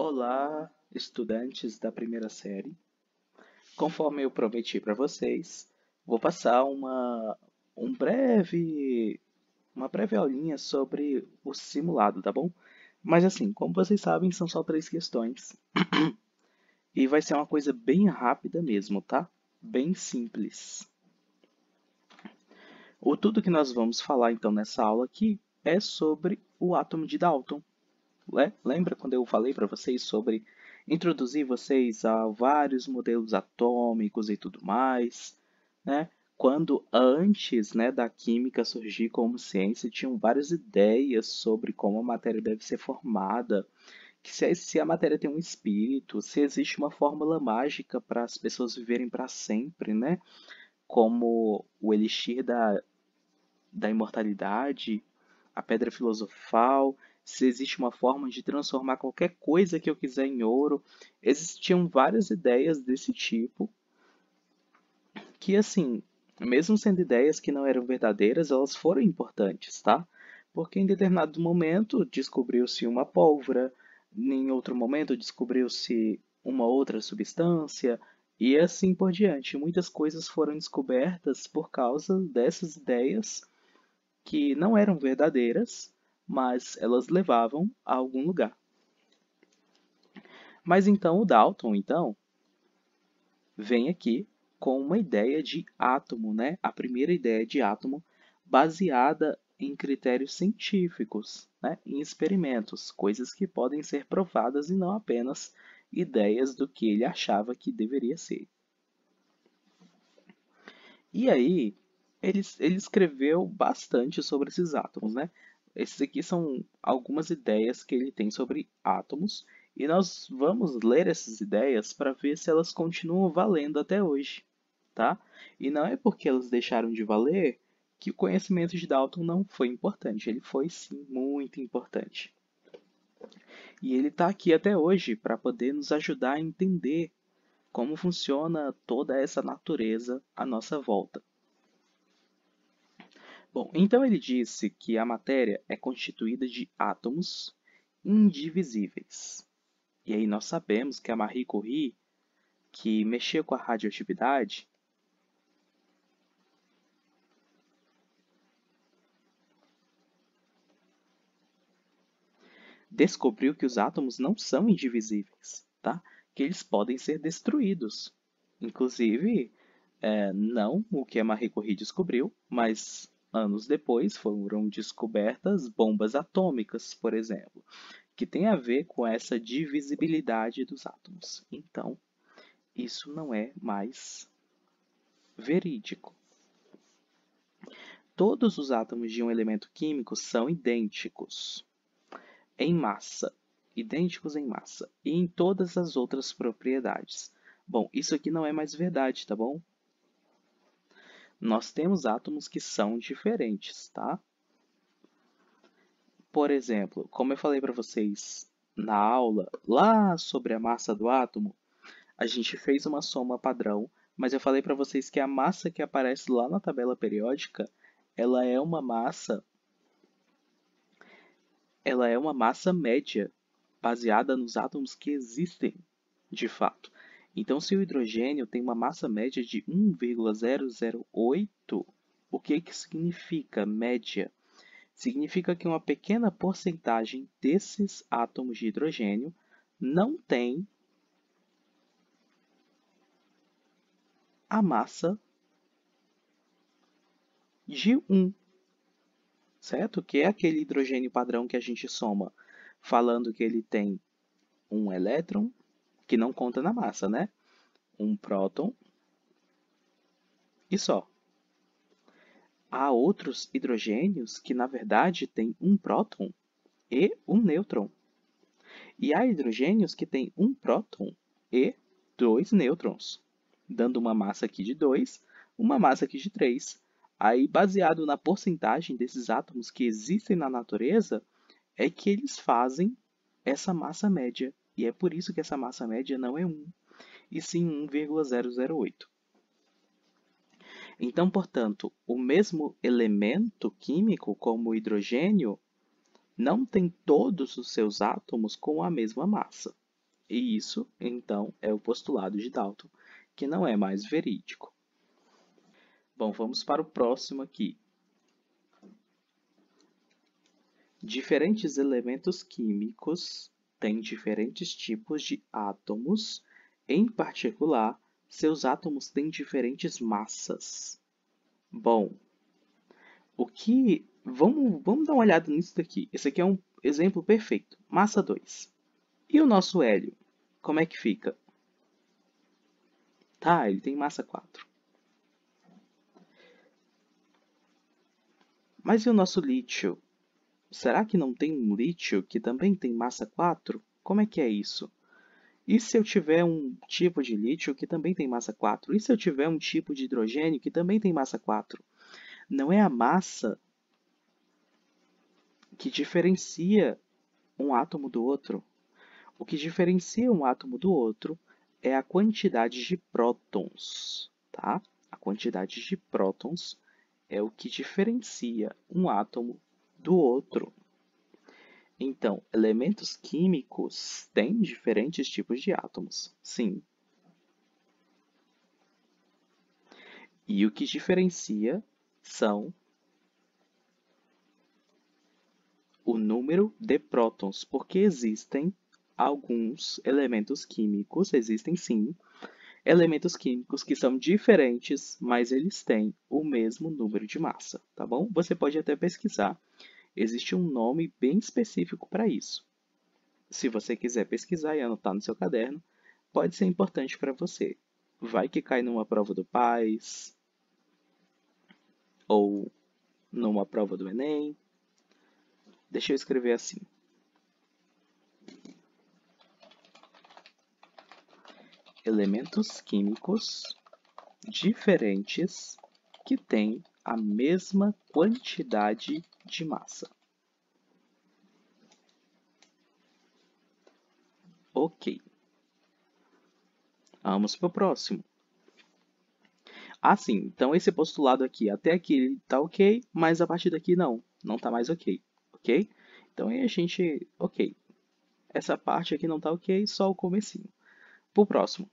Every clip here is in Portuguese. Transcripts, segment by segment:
Olá, estudantes da primeira série. Conforme eu prometi para vocês, vou passar uma breve aulinha sobre o simulado, tá bom? Mas assim, como vocês sabem, são só três questões e vai ser uma coisa bem rápida mesmo, tá? Bem simples. O tudo que nós vamos falar então nessa aula aqui é sobre o átomo de Dalton. Lembra quando eu falei para vocês sobre introduzir vocês a vários modelos atômicos e tudo mais, né? Quando antes, né, da química surgir como ciência, tinham várias ideias sobre como a matéria deve ser formada, que se a matéria tem um espírito, se existe uma fórmula mágica para as pessoas viverem para sempre, né? Como o elixir da imortalidade, a pedra filosofal, se existe uma forma de transformar qualquer coisa que eu quiser em ouro. Existiam várias ideias desse tipo que, assim, mesmo sendo ideias que não eram verdadeiras, elas foram importantes, tá? Porque em determinado momento descobriu-se uma pólvora, em outro momento descobriu-se uma outra substância, e assim por diante. Muitas coisas foram descobertas por causa dessas ideias que não eram verdadeiras, mas elas levavam a algum lugar. Mas então o Dalton, vem aqui com uma ideia de átomo, né? A primeira ideia de átomo baseada em critérios científicos, né? Em experimentos, coisas que podem ser provadas e não apenas ideias do que ele achava que deveria ser. E aí, ele escreveu bastante sobre esses átomos, né? Esses aqui são algumas ideias que ele tem sobre átomos, e nós vamos ler essas ideias para ver se elas continuam valendo até hoje, tá? E não é porque elas deixaram de valer que o conhecimento de Dalton não foi importante. Ele foi sim muito importante. E ele está aqui até hoje para poder nos ajudar a entender como funciona toda essa natureza à nossa volta. Bom, então ele disse que a matéria é constituída de átomos indivisíveis. E aí nós sabemos que a Marie Curie, que mexia com a radioatividade, descobriu que os átomos não são indivisíveis, tá? Que eles podem ser destruídos. Inclusive, não o que a Marie Curie descobriu, mas anos depois foram descobertas bombas atômicas, por exemplo, que tem a ver com essa divisibilidade dos átomos. Então, isso não é mais verídico. Todos os átomos de um elemento químico são idênticos em massa, idênticos em massa e em todas as outras propriedades. Bom, isso aqui não é mais verdade, tá bom? Nós temos átomos que são diferentes, tá? Por exemplo, como eu falei para vocês na aula, lá sobre a massa do átomo, a gente fez uma soma padrão, mas eu falei para vocês que a massa que aparece lá na tabela periódica, ela é uma massa, ela é uma massa média, baseada nos átomos que existem, de fato. Então, se o hidrogênio tem uma massa média de 1,008, o que que significa média? Significa que uma pequena porcentagem desses átomos de hidrogênio não tem a massa de 1, certo? Que é aquele hidrogênio padrão que a gente soma, falando que ele tem um elétron, que não conta na massa, né? Um próton e só. Há outros hidrogênios que, na verdade, têm um próton e um nêutron. E há hidrogênios que têm um próton e dois nêutrons, dando uma massa aqui de 2, uma massa aqui de 3. Aí, baseado na porcentagem desses átomos que existem na natureza, é que eles fazem essa massa média. E é por isso que essa massa média não é 1, e sim 1,008. Então, portanto, o mesmo elemento químico, como o hidrogênio, não tem todos os seus átomos com a mesma massa. E isso, então, é o postulado de Dalton, que não é mais verídico. Bom, vamos para o próximo aqui. Diferentes elementos químicos têm diferentes tipos de átomos. Em particular, seus átomos têm diferentes massas. Bom, vamos dar uma olhada nisso daqui. Esse aqui é um exemplo perfeito. Massa 2. E o nosso hélio? Como é que fica? Tá, ele tem massa 4. Mas e o nosso lítio? Será que não tem um lítio que também tem massa 4? Como é que é isso? E se eu tiver um tipo de lítio que também tem massa 4? E se eu tiver um tipo de hidrogênio que também tem massa 4? Não é a massa que diferencia um átomo do outro. O que diferencia um átomo do outro é a quantidade de prótons, tá? A quantidade de prótons é o que diferencia um átomo do outro. Então, elementos químicos têm diferentes tipos de átomos, sim. E o que diferencia são o número de prótons, porque existem alguns elementos químicos, existem sim, elementos químicos que são diferentes, mas eles têm o mesmo número de massa, tá bom? Você pode até pesquisar. Existe um nome bem específico para isso. Se você quiser pesquisar e anotar no seu caderno, pode ser importante para você. Vai que cai numa prova do PAS ou numa prova do Enem. Deixa eu escrever assim. Elementos químicos diferentes que têm a mesma quantidade de massa. Ok. Vamos para o próximo. Ah, sim. Então, esse postulado aqui, até aqui está ok, mas a partir daqui não. Não está mais ok. Ok? Então, aí a gente... Ok. Essa parte aqui não está ok, só o comecinho. Para o próximo.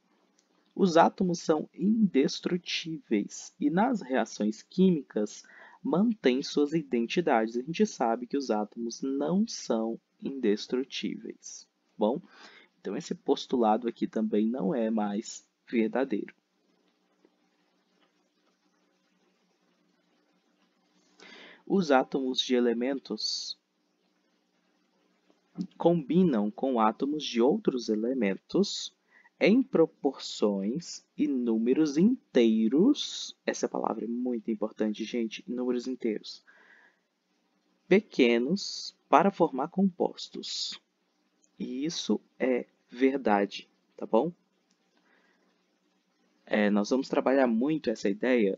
Os átomos são indestrutíveis e nas reações químicas mantêm suas identidades. A gente sabe que os átomos não são indestrutíveis. Bom, então esse postulado aqui também não é mais verdadeiro. Os átomos de elementos combinam com átomos de outros elementos em proporções e números inteiros. Essa palavra é muito importante, gente, números inteiros. Pequenos para formar compostos. E isso é verdade, tá bom? Nós vamos trabalhar muito essa ideia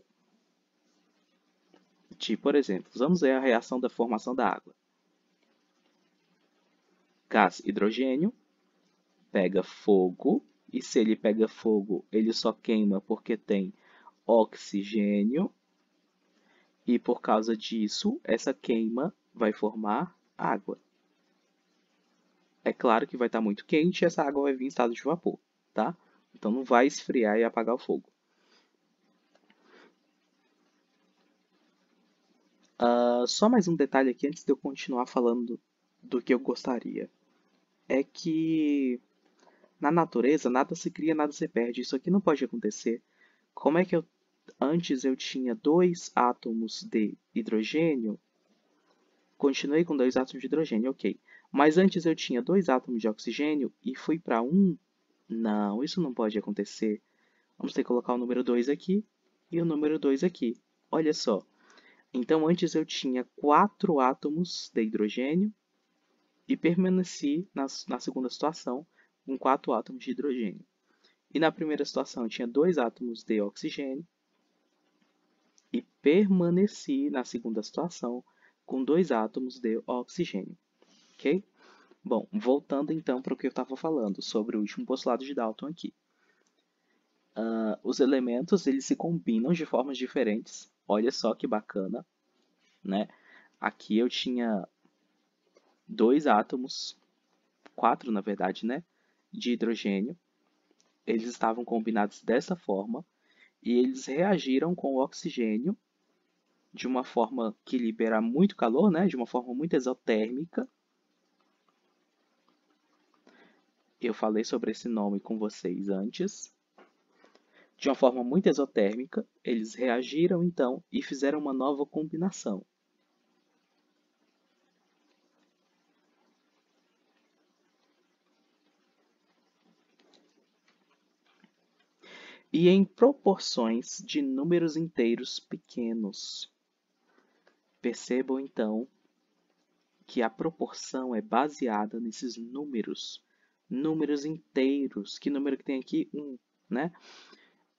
de, por exemplo, vamos ver a reação da formação da água. Gás hidrogênio pega fogo, e se ele pega fogo, ele só queima porque tem oxigênio, e por causa disso, essa queima vai formar água. É claro que vai estar muito quente e essa água vai vir em estado de vapor, tá? Então não vai esfriar e apagar o fogo. Só mais um detalhe aqui antes de eu continuar falando do que eu gostaria. É que na natureza nada se cria, nada se perde. Isso aqui não pode acontecer. Como é que antes eu tinha dois átomos de hidrogênio? Continuei com dois átomos de hidrogênio, ok. Mas antes eu tinha dois átomos de oxigênio e fui para um? Não, isso não pode acontecer. Vamos ter que colocar o número 2 aqui e o número 2 aqui. Olha só. Então, antes eu tinha 4 átomos de hidrogênio e permaneci na segunda situação com 4 átomos de hidrogênio. E na primeira situação eu tinha 2 átomos de oxigênio e permaneci na segunda situação com 2 átomos de oxigênio. Ok? Bom, voltando então para o que eu estava falando sobre o último postulado de Dalton aqui. Os elementos eles se combinam de formas diferentes. Olha só que bacana, né? Aqui eu tinha 2 átomos, 4 na verdade, né? de hidrogênio, eles estavam combinados dessa forma, e eles reagiram com o oxigênio de uma forma que libera muito calor, né? De uma forma muito exotérmica. Eu falei sobre esse nome com vocês antes. De uma forma muito exotérmica, eles reagiram então e fizeram uma nova combinação. E em proporções de números inteiros pequenos. Percebam então que a proporção é baseada nesses números, números inteiros. Que número que tem aqui? 1, né?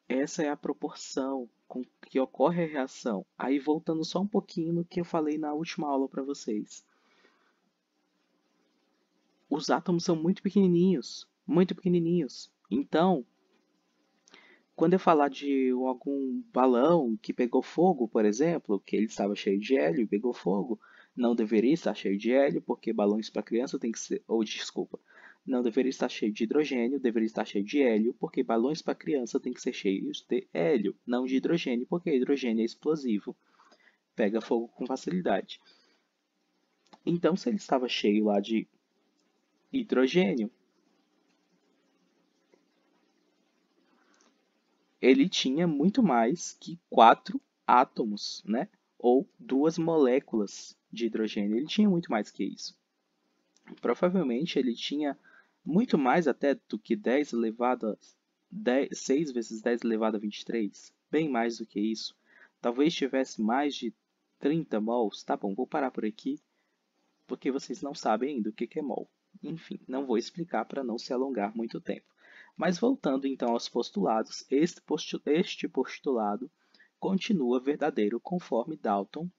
Essa é a proporção com que ocorre a reação. Aí voltando só um pouquinho no que eu falei na última aula para vocês. Os átomos são muito pequenininhos, muito pequenininhos. Então, quando eu falar de algum balão que pegou fogo, por exemplo, que ele estava cheio de hélio e pegou fogo, não deveria estar cheio de hélio, porque balões para criança tem que ser, ou desculpa, não deveria estar cheio de hidrogênio, deveria estar cheio de hélio, porque balões para criança tem que ser cheios de hélio, não de hidrogênio, porque hidrogênio é explosivo, pega fogo com facilidade. Então, se ele estava cheio lá de hidrogênio, ele tinha muito mais que 4 átomos, né? Ou 2 moléculas de hidrogênio. Ele tinha muito mais que isso. Provavelmente ele tinha muito mais até do que 10 elevado a 6 vezes 10 elevado a 23. Bem mais do que isso. Talvez tivesse mais de 30 mols. Tá bom, vou parar por aqui, porque vocês não sabem ainda o que é mol. Enfim, não vou explicar para não se alongar muito tempo. Mas voltando então aos postulados, este postulado continua verdadeiro conforme Dalton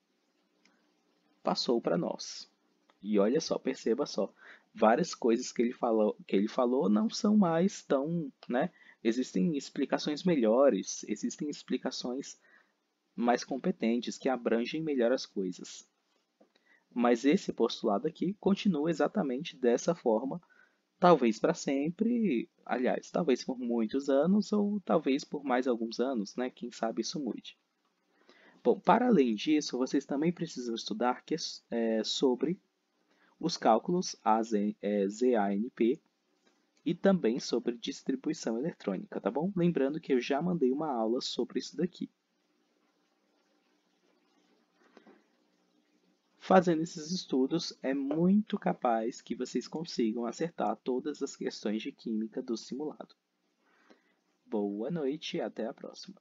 passou para nós. E olha só, perceba só, várias coisas que ele falou não são mais tão, né? Existem explicações melhores, existem explicações mais competentes que abrangem melhor as coisas. Mas esse postulado aqui continua exatamente dessa forma, talvez para sempre, aliás, talvez por muitos anos ou talvez por mais alguns anos, né? Quem sabe isso mude. Bom, para além disso, vocês também precisam estudar sobre os cálculos ZANP e também sobre distribuição eletrônica, tá bom? Lembrando que eu já mandei uma aula sobre isso daqui. Fazendo esses estudos, é muito capaz que vocês consigam acertar todas as questões de química do simulado. Boa noite e até a próxima.